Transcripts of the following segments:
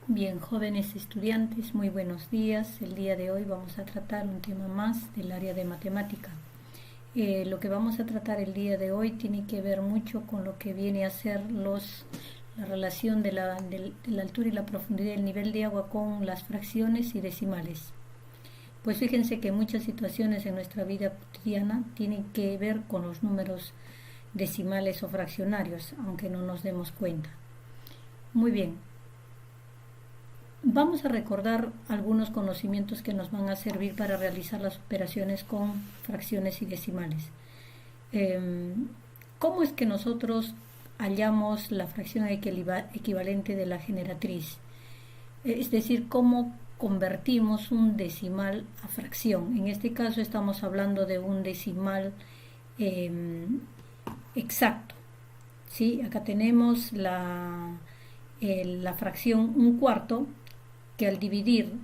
Bien, jóvenes estudiantes, muy buenos días. El día de hoy vamos a tratar un tema más del área de matemática. Lo que vamos a tratar el día de hoy tiene que ver mucho con lo que viene a ser la relación de la altura y la profundidad del nivel de agua con las fracciones y decimales. Pues fíjense que muchas situaciones en nuestra vida cotidiana tienen que ver con los números decimales o fraccionarios, aunque no nos demos cuenta. Muy bien, vamos a recordar algunos conocimientos que nos van a servir para realizar las operaciones con fracciones y decimales. ¿Cómo es que nosotros hallamos la fracción equivalente de la generatriz? Es decir, cómo convertimos un decimal a fracción. En este caso estamos hablando de un decimal exacto. ¿Sí? Acá tenemos la fracción 1/4, que al dividir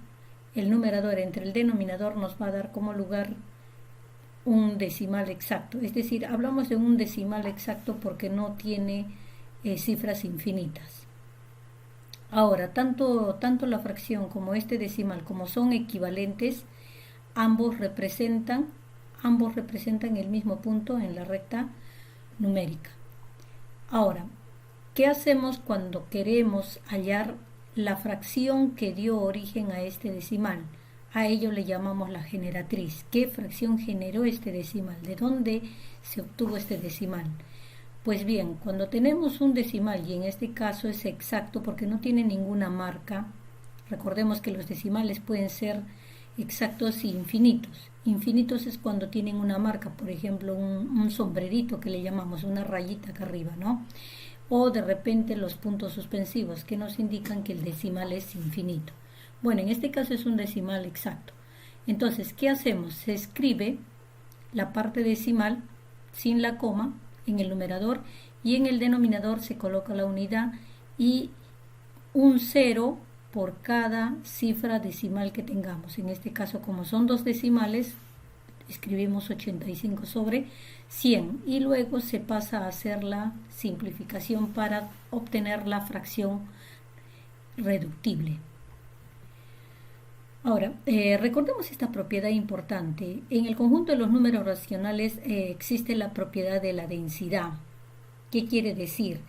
el numerador entre el denominador nos va a dar como lugar un decimal exacto. Es decir, hablamos de un decimal exacto porque no tiene cifras infinitas. Ahora, tanto la fracción como este decimal, como son equivalentes, ambos representan el mismo punto en la recta numérica. Ahora, ¿qué hacemos cuando queremos hallar la fracción que dio origen a este decimal? A ello le llamamos la generatriz. ¿Qué fracción generó este decimal? ¿De dónde se obtuvo este decimal? Pues bien, cuando tenemos un decimal, y en este caso es exacto porque no tiene ninguna marca, recordemos que los decimales pueden ser exactos e infinitos. Infinitos es cuando tienen una marca, por ejemplo, un sombrerito que le llamamos, una rayita acá arriba, ¿no? O de repente los puntos suspensivos que nos indican que el decimal es infinito. Bueno, en este caso es un decimal exacto. Entonces, ¿qué hacemos? Se escribe la parte decimal sin la coma en el numerador y en el denominador se coloca la unidad y un 0 por cada cifra decimal que tengamos. En este caso, como son dos decimales, escribimos 85 sobre 100 y luego se pasa a hacer la simplificación para obtener la fracción reductible. Ahora, recordemos esta propiedad importante. En el conjunto de los números racionales existe la propiedad de la densidad. ¿Qué quiere decir?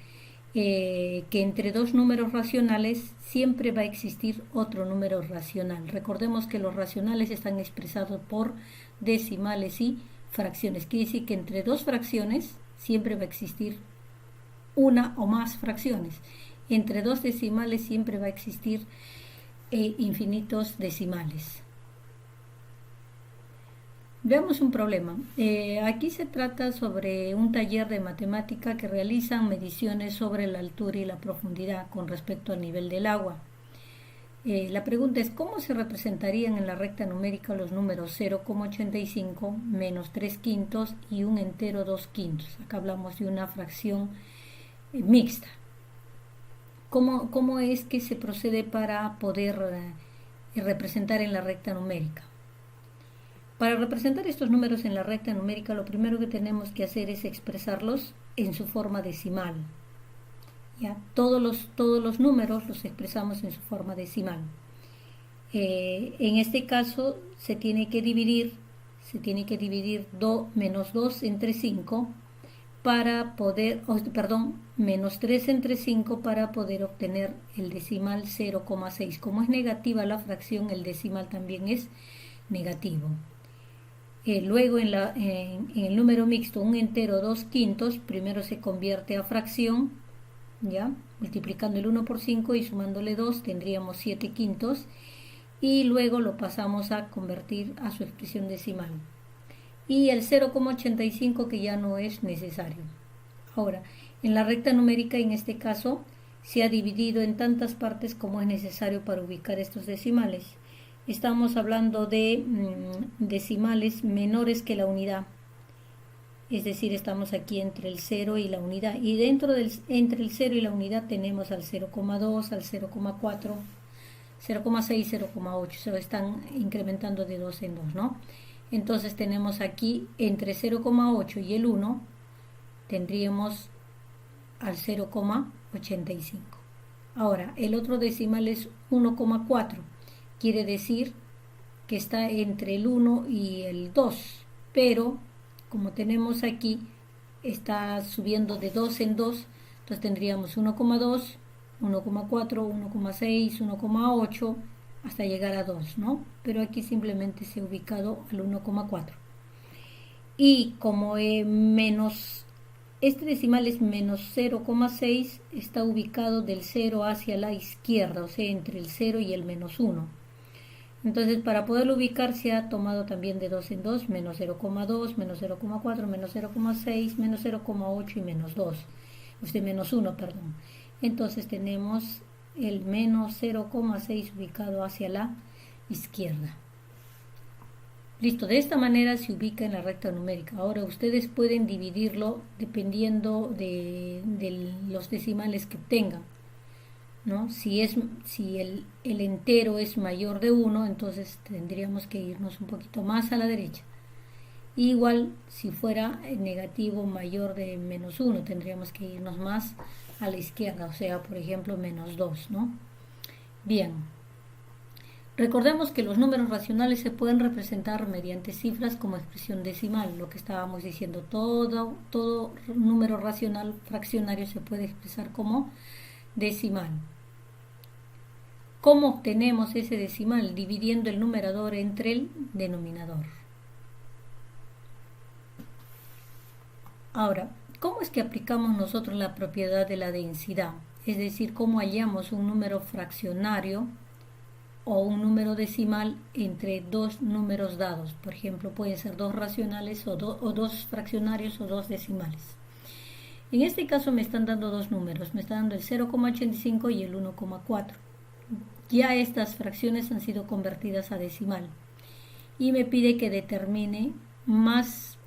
Que entre dos números racionales siempre va a existir otro número racional. Recordemos que los racionales están expresados por decimales y fracciones. Quiere decir que entre dos fracciones siempre va a existir una o más fracciones. Entre dos decimales siempre va a existir infinitos decimales. Veamos un problema. Aquí se trata sobre un taller de matemática que realizan mediciones sobre la altura y la profundidad con respecto al nivel del agua. La pregunta es, ¿cómo se representarían en la recta numérica los números 0,85, menos 3 quintos y un entero 2 quintos? Acá hablamos de una fracción mixta. ¿Cómo es que se procede para poder representar en la recta numérica? Para representar estos números en la recta numérica, lo primero que tenemos que hacer es expresarlos en su forma decimal. ¿Ya? Todos los números los expresamos en su forma decimal. En este caso se tiene que dividir menos 2 entre 5 para poder, menos 3 entre 5 para poder obtener el decimal 0,6. Como es negativa la fracción, el decimal también es negativo. Luego en el número mixto, un entero 2 quintos, primero se convierte a fracción, ¿ya? Multiplicando el 1 por 5 y sumándole 2 tendríamos 7 quintos y luego lo pasamos a convertir a su expresión decimal. Y el 0,85 que ya no es necesario. Ahora, en la recta numérica en este caso se ha dividido en tantas partes como es necesario para ubicar estos decimales. Estamos hablando de decimales menores que la unidad, es decir, estamos aquí entre el 0 y la unidad, y entre el 0 y la unidad tenemos al 0,2, al 0,4, 0,6, 0,8, se están incrementando de 2 en 2, ¿no? Entonces tenemos aquí entre 0,8 y el 1, tendríamos al 0,85. Ahora, el otro decimal es 1,4. Quiere decir que está entre el 1 y el 2. Pero, como tenemos aquí, está subiendo de 2 en 2. Entonces tendríamos 1,2, 1,4, 1,6, 1,8 hasta llegar a 2, ¿no? Pero aquí simplemente se ha ubicado al 1,4. Y como este decimal es menos 0,6, está ubicado del 0 hacia la izquierda, o sea, entre el 0 y el menos 1. Entonces, para poderlo ubicar se ha tomado también de 2 en 2, menos 0,2, menos 0,4, menos 0,6, menos 0,8 y menos 2. Menos 1, perdón. Entonces tenemos el menos 0,6 ubicado hacia la izquierda. Listo, de esta manera se ubica en la recta numérica. Ahora ustedes pueden dividirlo dependiendo de los decimales que tengan, ¿no? Si el entero es mayor de 1, entonces tendríamos que irnos un poquito más a la derecha. Igual, si fuera negativo mayor de menos 1, tendríamos que irnos más a la izquierda, o sea, por ejemplo, menos 2, ¿no? Bien. Recordemos que los números racionales se pueden representar mediante cifras como expresión decimal, lo que estábamos diciendo, todo número racional fraccionario se puede expresar como decimal. ¿Cómo obtenemos ese decimal? Dividiendo el numerador entre el denominador. Ahora, ¿cómo es que aplicamos nosotros la propiedad de la densidad? Es decir, ¿cómo hallamos un número fraccionario o un número decimal entre dos números dados? Por ejemplo, pueden ser dos racionales o dos fraccionarios o dos decimales. En este caso me están dando dos números, me está dando el 0,85 y el 1,4. Ya estas fracciones han sido convertidas a decimal y me pide que determine más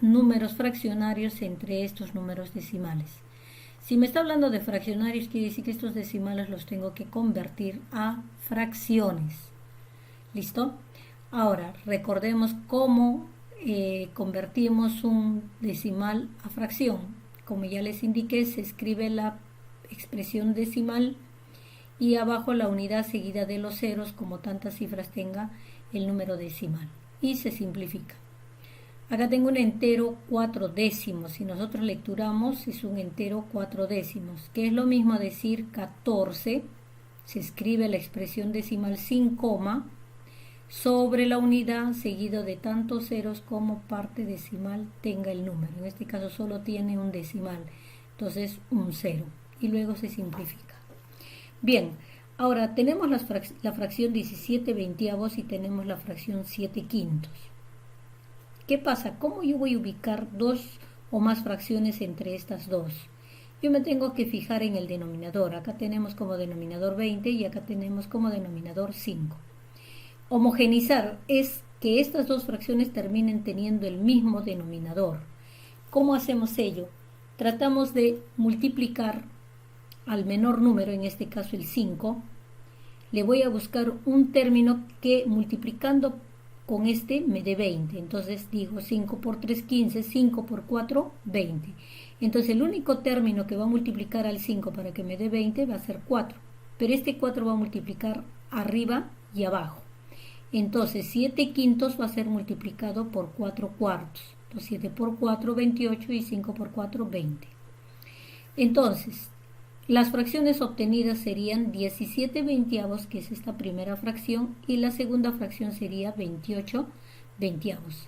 números fraccionarios entre estos números decimales. Si me está hablando de fraccionarios, quiere decir que estos decimales los tengo que convertir a fracciones. ¿Listo? Ahora, recordemos cómo convertimos un decimal a fracción. Como ya les indiqué, se escribe la expresión decimal y abajo la unidad seguida de los ceros, como tantas cifras tenga el número decimal. Y se simplifica. Acá tengo un entero 4 décimos. Si nosotros lecturamos, es un entero 4 décimos, que es lo mismo decir 14. Se escribe la expresión decimal sin coma sobre la unidad seguido de tantos ceros como parte decimal tenga el número. En este caso solo tiene un decimal, entonces un 0. Y luego se simplifica. Bien, ahora tenemos la fracción 17 veintavos y tenemos la fracción 7 quintos. ¿Qué pasa? ¿Cómo yo voy a ubicar dos o más fracciones entre estas dos? Yo me tengo que fijar en el denominador. Acá tenemos como denominador 20 y acá tenemos como denominador 5. Homogenizar es que estas dos fracciones terminen teniendo el mismo denominador. ¿Cómo hacemos ello? Tratamos de multiplicar al menor número, en este caso el 5. Le voy a buscar un término que multiplicando con este me dé 20. Entonces digo 5 por 3, 15, 5 por 4, 20. Entonces el único término que va a multiplicar al 5 para que me dé 20 va a ser 4. Pero este 4 va a multiplicar arriba y abajo. Entonces 7 quintos va a ser multiplicado por 4 cuartos. Entonces 7 por 4, 28 y 5 por 4, 20. Entonces, las fracciones obtenidas serían 17 veintavos, que es esta primera fracción, y la segunda fracción sería 28 veintavos.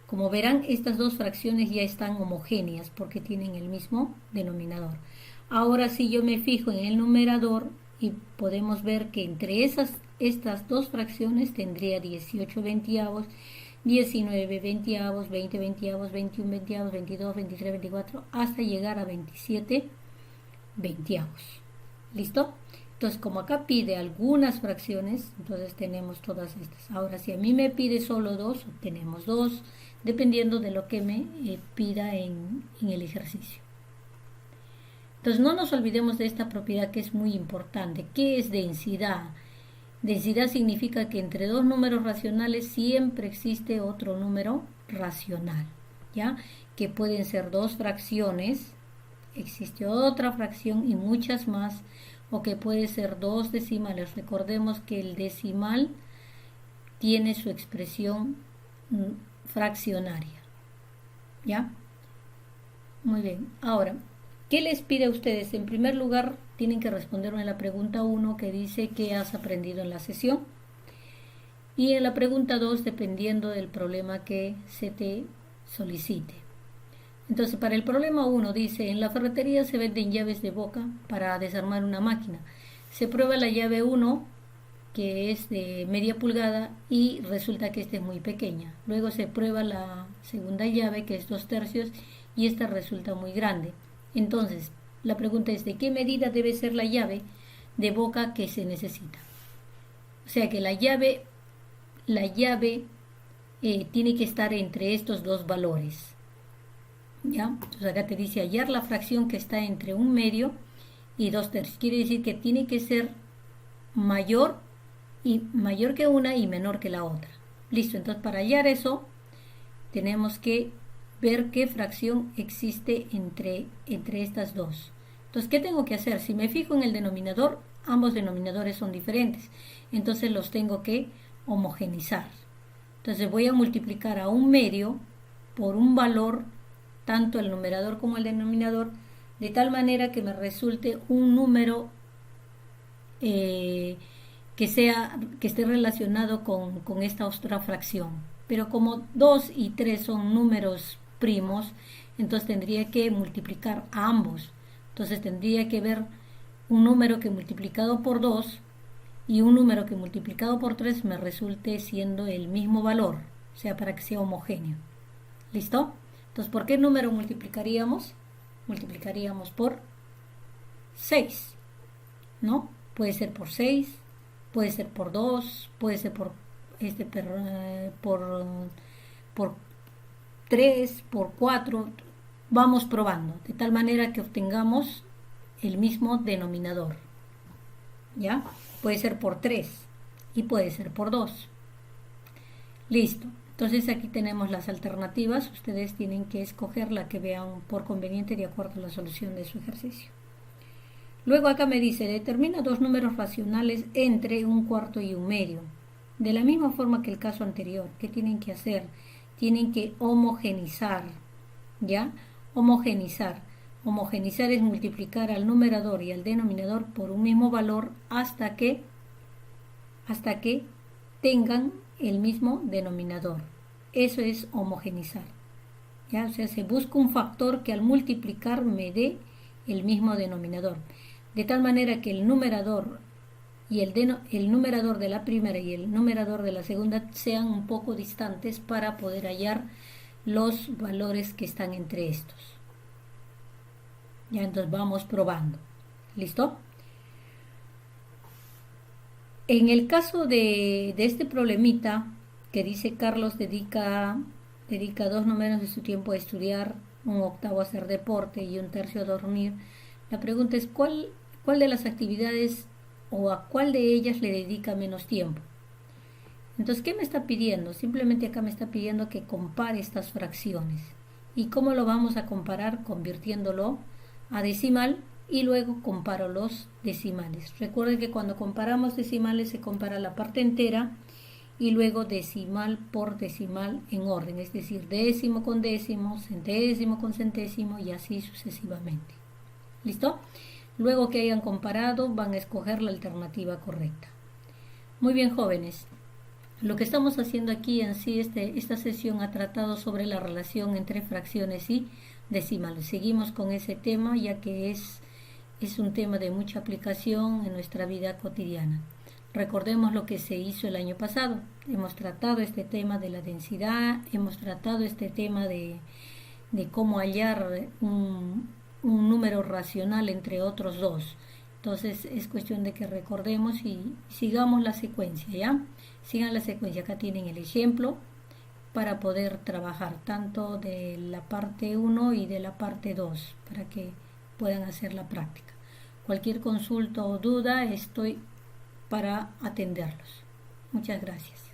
Como verán, estas dos fracciones ya están homogéneas porque tienen el mismo denominador. Ahora si yo me fijo en el numerador y podemos ver que entre estas dos fracciones tendría 18 veintavos, 19 veintavos, 20 veintavos, 21 veintavos, 22, 23, 24, hasta llegar a 27 veintavos. ¿Listo? Entonces, como acá pide algunas fracciones, entonces tenemos todas estas. Ahora, si a mí me pide solo dos, obtenemos dos, dependiendo de lo que me pida en el ejercicio. Entonces, no nos olvidemos de esta propiedad que es muy importante. ¿Qué es densidad? Densidad significa que entre dos números racionales siempre existe otro número racional, ¿ya? Que pueden ser dos fracciones, existe otra fracción y muchas más, o que puede ser dos decimales. Recordemos que el decimal tiene su expresión fraccionaria. ¿Ya? Muy bien. Ahora, ¿qué les pide a ustedes? En primer lugar, tienen que responderme a la pregunta 1 que dice ¿qué has aprendido en la sesión? Y en la pregunta 2, dependiendo del problema que se te solicite. Entonces, para el problema 1 dice, en la ferretería se venden llaves de boca para desarmar una máquina. Se prueba la llave 1, que es de media pulgada, y resulta que esta es muy pequeña. Luego se prueba la segunda llave, que es 2/3, y esta resulta muy grande. Entonces, la pregunta es, ¿de qué medida debe ser la llave de boca que se necesita? O sea que la llave tiene que estar entre estos dos valores. ¿Ya? Entonces acá te dice hallar la fracción que está entre 1/2 y 2/3. Quiere decir que tiene que ser mayor que una y menor que la otra. Listo, entonces para hallar eso tenemos que ver qué fracción existe entre estas dos. Entonces, ¿qué tengo que hacer? Si me fijo en el denominador, ambos denominadores son diferentes. Entonces los tengo que homogenizar. Entonces voy a multiplicar a 1/2 por un valor, tanto el numerador como el denominador, de tal manera que me resulte un número que esté relacionado con esta otra fracción. Pero como 2 y 3 son números primos, entonces tendría que multiplicar a ambos. Entonces tendría que ver un número que multiplicado por 2 y un número que multiplicado por 3 me resulte siendo el mismo valor, o sea, para que sea homogéneo. ¿Listo? Entonces, ¿por qué número multiplicaríamos? Multiplicaríamos por 6, ¿no? Puede ser por 6, puede ser por 2, puede ser por 3, por 4. Vamos probando, de tal manera que obtengamos el mismo denominador. ¿Ya? Puede ser por 3 y puede ser por 2. Listo. Entonces aquí tenemos las alternativas. Ustedes tienen que escoger la que vean por conveniente de acuerdo a la solución de su ejercicio. Luego acá me dice, determina dos números racionales entre 1/4 y 1/2. De la misma forma que el caso anterior, ¿qué tienen que hacer? Tienen que homogenizar, ¿ya? Homogenizar. Homogenizar es multiplicar al numerador y al denominador por un mismo valor hasta que tengan el mismo denominador. Eso es homogenizar. ¿Ya? O sea, se busca un factor que al multiplicar me dé el mismo denominador. De tal manera que el numerador y el numerador de la primera y el numerador de la segunda sean un poco distantes para poder hallar los valores que están entre estos. Ya, entonces vamos probando. ¿Listo? En el caso de este problemita que dice Carlos dedica 2 números de su tiempo a estudiar, 1/8 a hacer deporte y 1/3 a dormir, la pregunta es ¿cuál de las actividades o a cuál de ellas le dedica menos tiempo? Entonces, ¿qué me está pidiendo? Simplemente acá me está pidiendo que compare estas fracciones. ¿Y cómo lo vamos a comparar? Convirtiéndolo a decimal y luego comparo los decimales. Recuerden que cuando comparamos decimales se compara la parte entera y luego decimal por decimal en orden, es decir, décimo con décimo, centésimo con centésimo y así sucesivamente. ¿Listo? Luego que hayan comparado van a escoger la alternativa correcta. Muy bien, jóvenes. Lo que estamos haciendo aquí en sí, esta sesión ha tratado sobre la relación entre fracciones y decimales. Seguimos con ese tema ya que es un tema de mucha aplicación en nuestra vida cotidiana. Recordemos lo que se hizo el año pasado. Hemos tratado este tema de la densidad, hemos tratado este tema de cómo hallar un número racional entre otros dos. Entonces es cuestión de que recordemos y sigamos la secuencia, ¿ya? Sigan la secuencia. Acá tienen el ejemplo para poder trabajar tanto de la parte 1 y de la parte 2 para que puedan hacer la práctica. Cualquier consulta o duda estoy para atenderlos. Muchas gracias.